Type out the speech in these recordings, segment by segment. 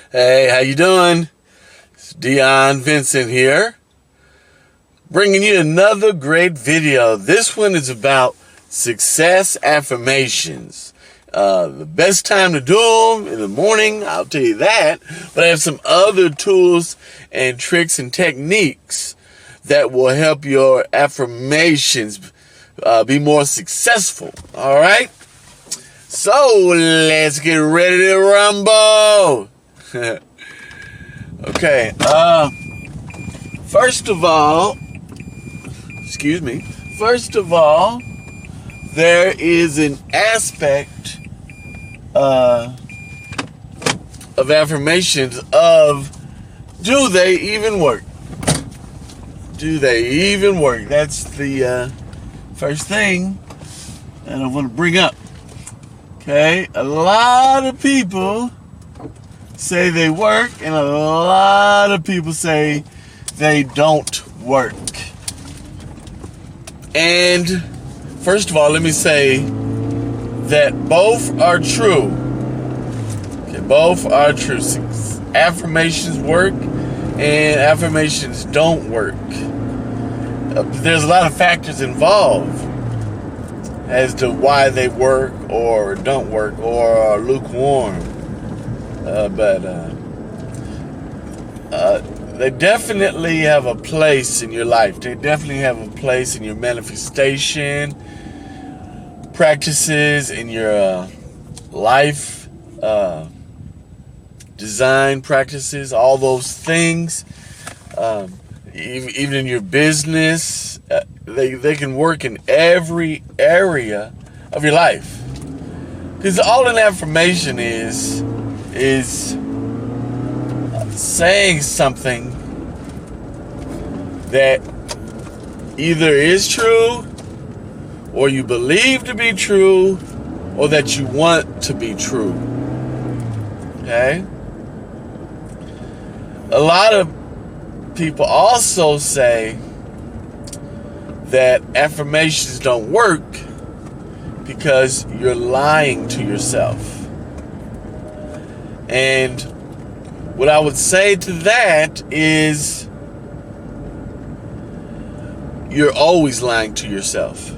Hey, how you doing? It's Dion, Vincent here, bringing you another great video. This one is about success affirmations. The best time to do them in the morning, I'll tell you that, but I have some other tools and tricks and techniques that will help your affirmations be more successful. All right? So let's get ready to rumble. Okay, first of all, there is an aspect of affirmations of, do they even work? Do they even work? That's the first thing that I want to bring up. Okay, a lot of people say they work, and a lot of people say they don't work. And first of all, let me say that both are true. Okay, both are true. Affirmations work and affirmations don't work. There's a lot of factors involved as to why they work or don't work or are lukewarm. But they definitely have a place in your life. They definitely have a place in your manifestation practices, in your life design practices, all those things. Even in your business, they can work in every area of your life. Because all an affirmation is saying something that either is true, or you believe to be true, or that you want to be true. Okay? A lot of people also say that affirmations don't work because you're lying to yourself. And what I would say to that is, you're always lying to yourself.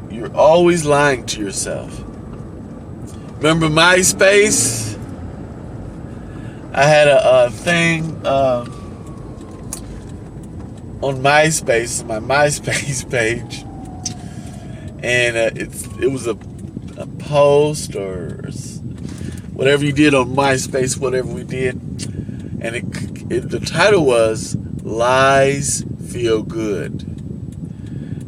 You're always lying to yourself. Remember MySpace? I had a thing on MySpace, my MySpace page, and it was a post or whatever you did on MySpace, whatever we did, and the title was "Lies Feel Good."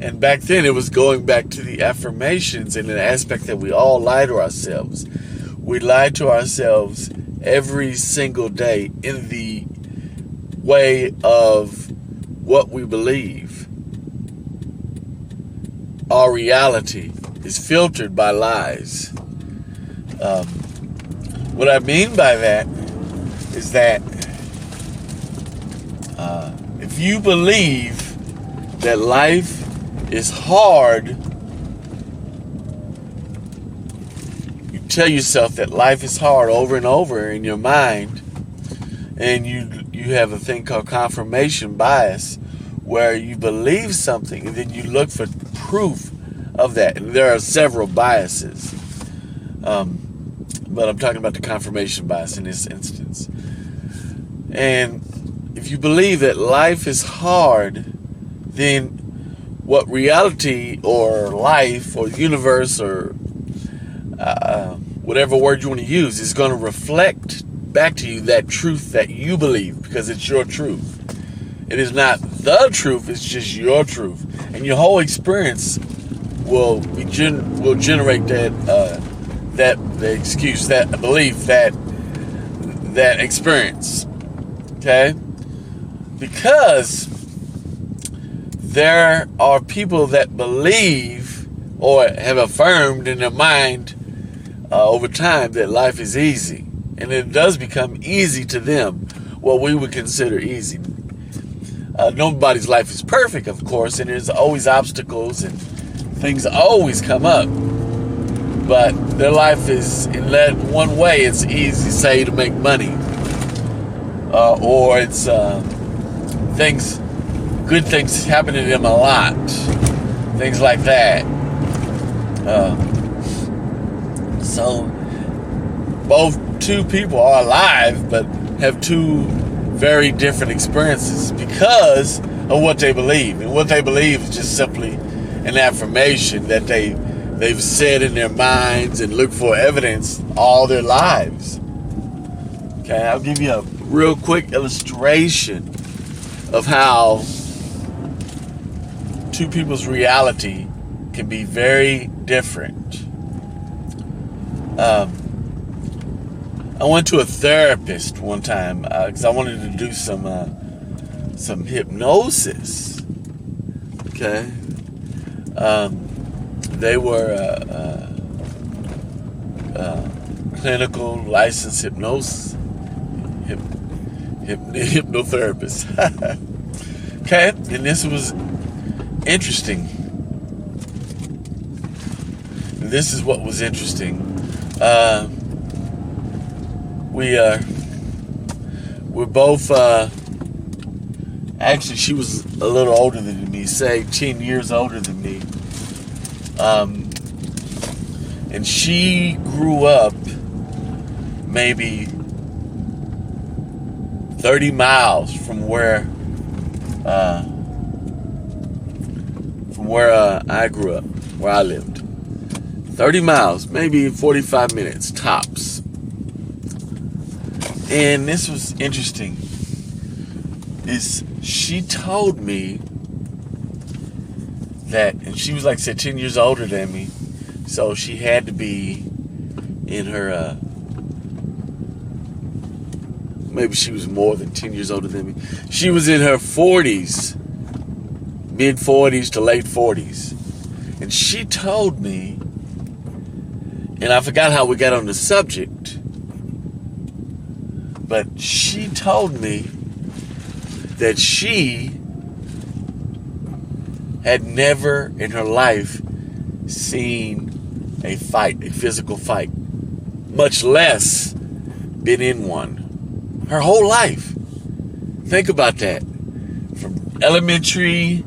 And back then, it was going back to the affirmations and the aspect that we all lie to ourselves. We lie to ourselves every single day in the way of what we believe. Our reality is filtered by lies. What I mean by that is that if you believe that life is hard, you tell yourself that life is hard over and over in your mind, and you have a thing called confirmation bias, where you believe something and then you look for proof of that. And there are several biases, but I'm talking about the confirmation bias in this instance. And if you believe that life is hard, then what reality or life or universe or whatever word you want to use is going to reflect back to you that truth that you believe, because it's your truth. It is not the truth, it's just your truth. And your whole experience will generate that belief, that experience. Okay? Because there are people that believe or have affirmed in their mind over time that life is easy. And it does become easy to them, what we would consider easy. Nobody's life is perfect, of course, and there's always obstacles and things always come up. but their life is, in that one way, it's easy, say, to make money, or it's good things happen to them a lot, things like that. So both two people are alive, but have two very different experiences because of what they believe. And what they believe is just simply an affirmation that they've said in their minds and looked for evidence all their lives. Okay, I'll give you a real quick illustration of how two people's reality can be very different. I went to a therapist one time because I wanted to do some hypnosis. Okay, they were clinical licensed hypnotherapist. Okay, and this was interesting. This is what was interesting. We're both actually, she was a little older than me, say 10 years older than me. And she grew up maybe 30 miles from where I grew up, where I lived. 30 miles, maybe 45 minutes tops. And this was interesting. She told me that, and she was like I said 10 years older than me, so she had to be in her maybe she was more than 10 years older than me. She was in her 40s, mid 40s to late 40s. And she told me, and I forgot how we got on the subject, but she told me that she had never in her life seen a fight, a physical fight, much less been in one. Her whole life. Think about that. From elementary,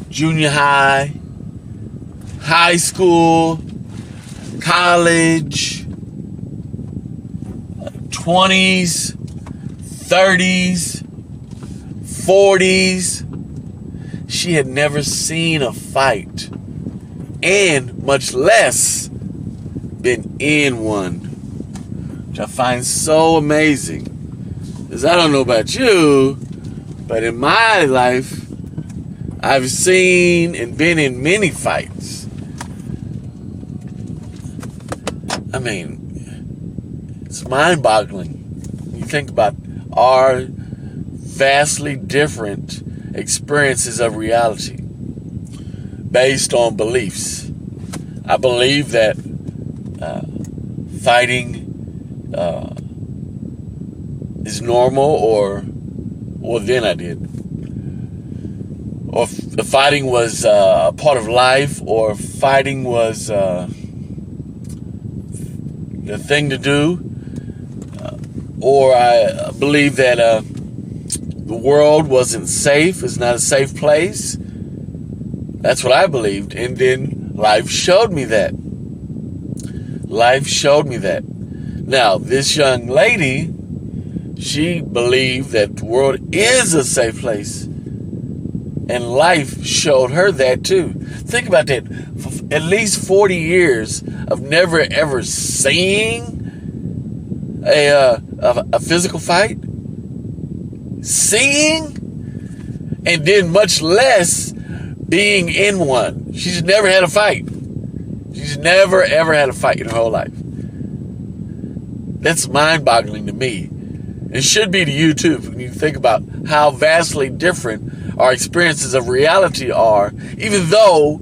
junior high, high school, college, 20s, 30s, 40s. She had never seen a fight, and much less been in one, which I find so amazing. Because I don't know about you, but in my life, I've seen and been in many fights. I mean, it's mind-boggling. You think about our vastly different experiences of reality based on beliefs. I believe that fighting is normal, or then I did. Or if the fighting was a part of life, or fighting was the thing to do, or I believe that the world wasn't safe, it's not a safe place. That's what I believed. And then life showed me that. Life showed me that. Now, this young lady, she believed that the world is a safe place. And life showed her that too. Think about that. For at least 40 years of never ever seeing a physical fight. Seeing, and then much less being in one. She's never had a fight. She's never ever had a fight in her whole life. That's mind-boggling to me. It should be to you too, when you think about how vastly different our experiences of reality are, even though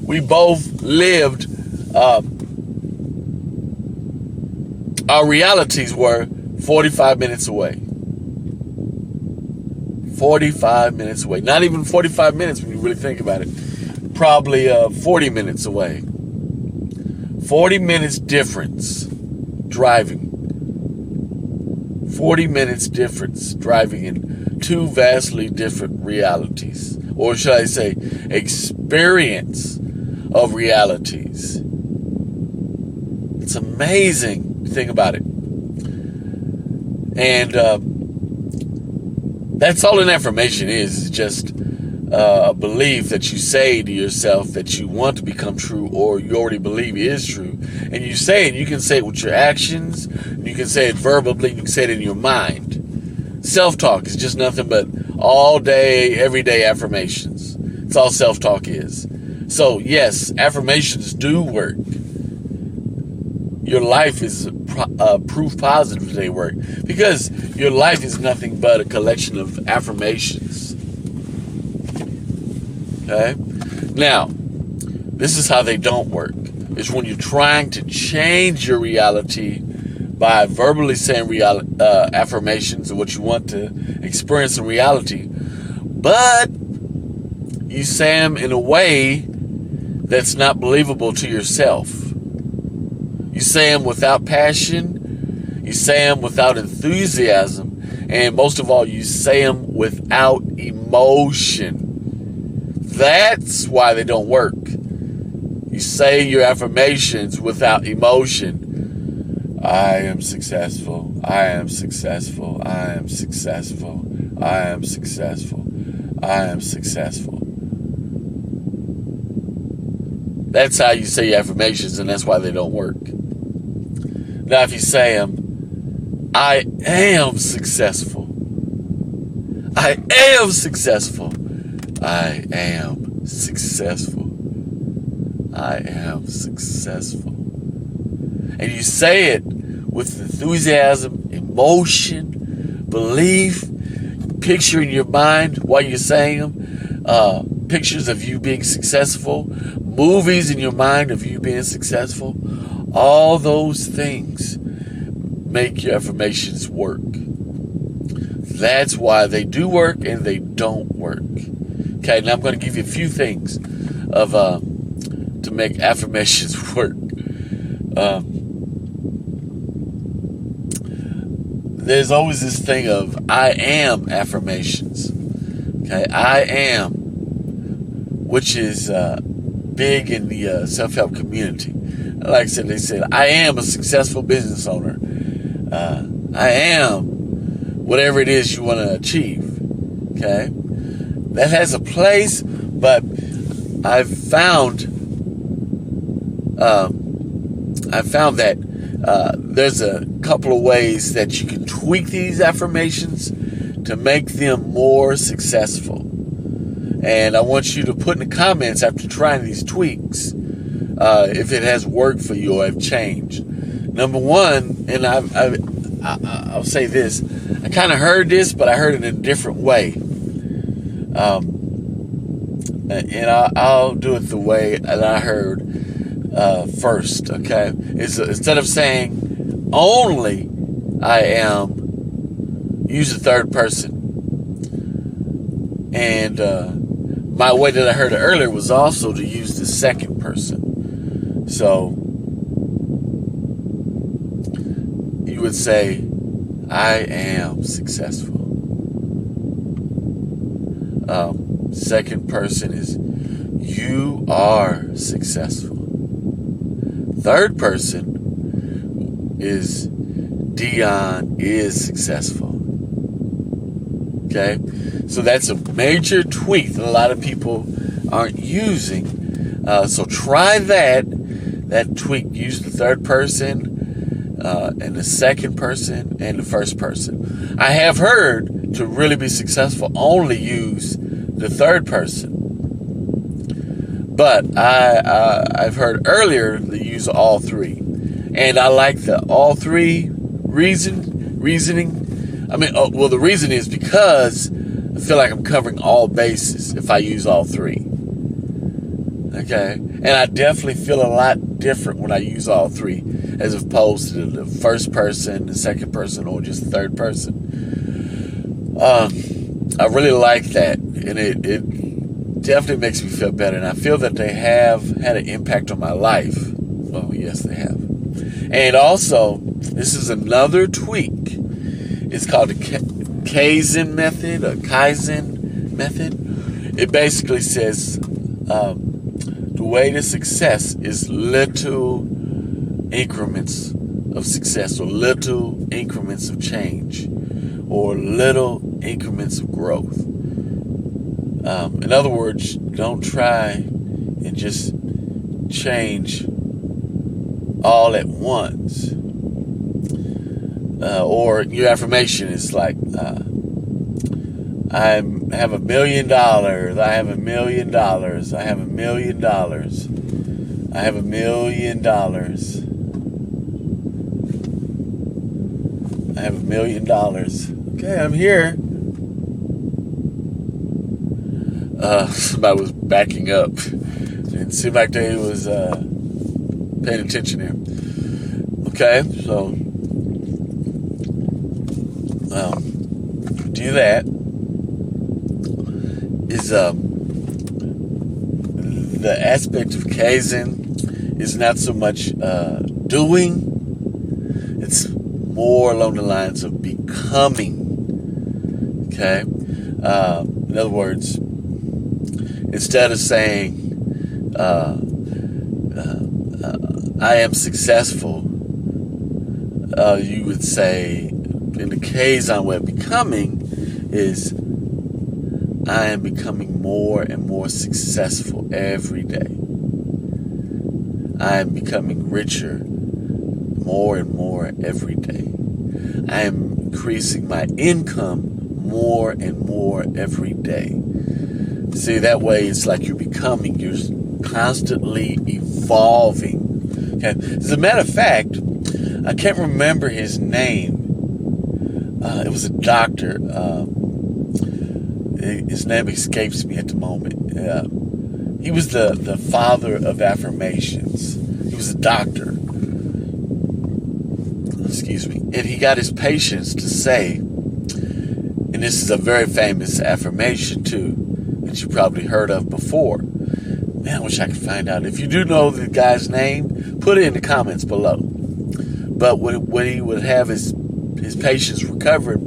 we both lived, our realities were 45 minutes away. 45 minutes away. Not even 45 minutes when you really think about it. Probably 40 minutes away. 40 minutes difference driving. 40 minutes difference driving in two vastly different realities. Or should I say, experience of realities. It's amazing. Think about it. And that's all an affirmation is just a belief that you say to yourself that you want to become true, or you already believe is true. And you say it. You can say it with your actions. You can say it verbally. You can say it in your mind. Self-talk is just nothing but all day, everyday affirmations. It's all self-talk is. So, yes, affirmations do work. Your life is proof positive they work, because your life is nothing but a collection of affirmations. Okay? Now, this is how they don't work. It's when you're trying to change your reality by verbally saying affirmations of what you want to experience in reality, but you say them in a way that's not believable to yourself. You say them without passion, you say them without enthusiasm, and most of all, you say them without emotion. That's why they don't work. You say your affirmations without emotion. I am successful. I am successful. I am successful. I am successful. I am successful. That's how you say your affirmations, and that's why they don't work. Now, if you say them, I am successful. I am successful. I am successful. I am successful. And you say it with enthusiasm, emotion, belief, picture in your mind while you're saying them, pictures of you being successful, movies in your mind of you being successful. All those things make your affirmations work. That's why they do work and they don't work. Okay, now I'm going to give you a few things of to make affirmations work. There's always this thing of I am affirmations. Okay, I am, which is big in the self-help community. Like I said, they said, I am a successful business owner. I am whatever it is you want to achieve. Okay, that has a place, but I've found that there's a couple of ways that you can tweak these affirmations to make them more successful. And I want you to put in the comments after trying these tweaks if it has worked for you or have changed. Number one, and I'll say this, I kind of heard this, but I heard it in a different way. And I'll do it the way that I heard first, okay? Instead of saying only I am, use the third person. And my way that I heard it earlier was also to use the second person. So you would say, I am successful. Second person is, you are successful. Third person is, Dion is successful. Okay? So that's a major tweak that a lot of people aren't using. So try that tweak. Use the third person, and the second person, and the first person. I have heard to really be successful, only use the third person. But I've heard earlier to use all three. And I like the all three reasoning. I mean, the reason is because I feel like I'm covering all bases if I use all three. Okay? And I definitely feel a lot different when I use all three as opposed to the first person, the second person, or just the third person. I really like that. And it definitely makes me feel better. And I feel that they have had an impact on my life. Well, yes, they have. And also, this is another tweak. It's called the Kaizen method or Kaizen method. It basically says the way to success is little increments of success, or little increments of change, or little increments of growth. In other words, don't try and just change all at once. Or your affirmation is like, I have $1 million. I have $1 million. I have $1 million. I have $1 million. I have $1 million. Okay, I'm here. Somebody was backing up. It seemed like they was paying attention here. Okay, so do that. Is the aspect of Kaizen is not so much doing. It's more along the lines of becoming. Okay? In other words, instead of saying, I am successful, you would say, in the Kaizen way of becoming, is I am becoming more and more successful every day. I am becoming richer more and more every day. I am increasing my income more and more every day. See, that way it's like you're becoming, you're constantly evolving. Okay? As a matter of fact, I can't remember his name. It was a doctor. His name escapes me at the moment. He was the father of affirmations. He was a doctor. Excuse me. And he got his patients to say, and this is a very famous affirmation too, that you probably heard of before. Man, I wish I could find out. If you do know the guy's name, put it in the comments below. But when he would have his patients recover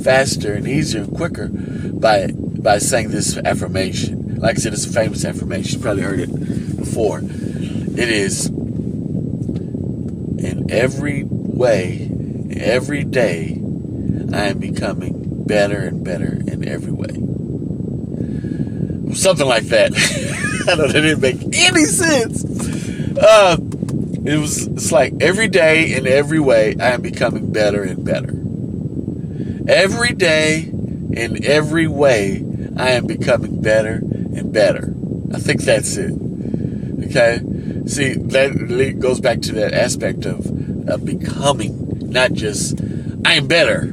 faster and easier and quicker by saying this affirmation. Like I said, it's a famous affirmation. You probably heard it before. It is, in every way, every day, I am becoming better and better in every way. Something like that. I know that didn't make any sense. It's like every day in every way, I am becoming better and better. Every day in every way, I am becoming better and better. I think that's it. Okay? See, that goes back to that aspect of becoming, not just, I am better.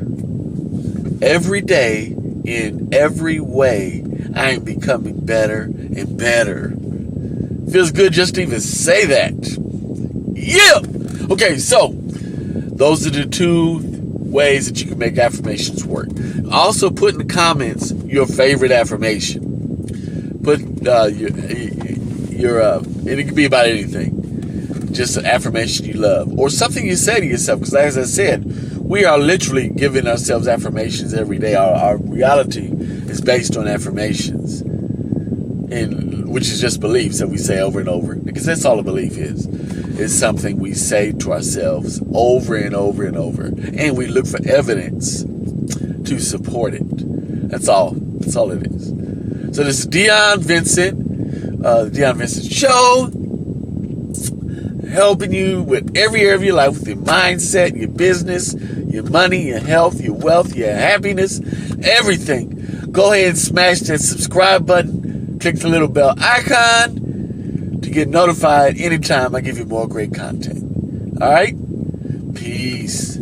Every day, in every way, I am becoming better and better. Feels good just to even say that. Yeah! Okay, so, those are the two ways that you can make affirmations work. Also, put in the comments your favorite affirmation. Put your and it can be about anything. Just an affirmation you love, or something you say to yourself. Because, as I said, we are literally giving ourselves affirmations every day. Our reality is based on affirmations, and which is just beliefs that we say over and over. Because that's all a belief is. It's something we say to ourselves over and over and over, and we look for evidence to support it. That's all. That's all it is. So this is Dion Vincent, the Dion Vincent Show, helping you with every area of your life, with your mindset, your business, your money, your health, your wealth, your happiness, everything. Go ahead and smash that subscribe button. Click the little bell icon to get notified anytime I give you more great content. All right? Peace.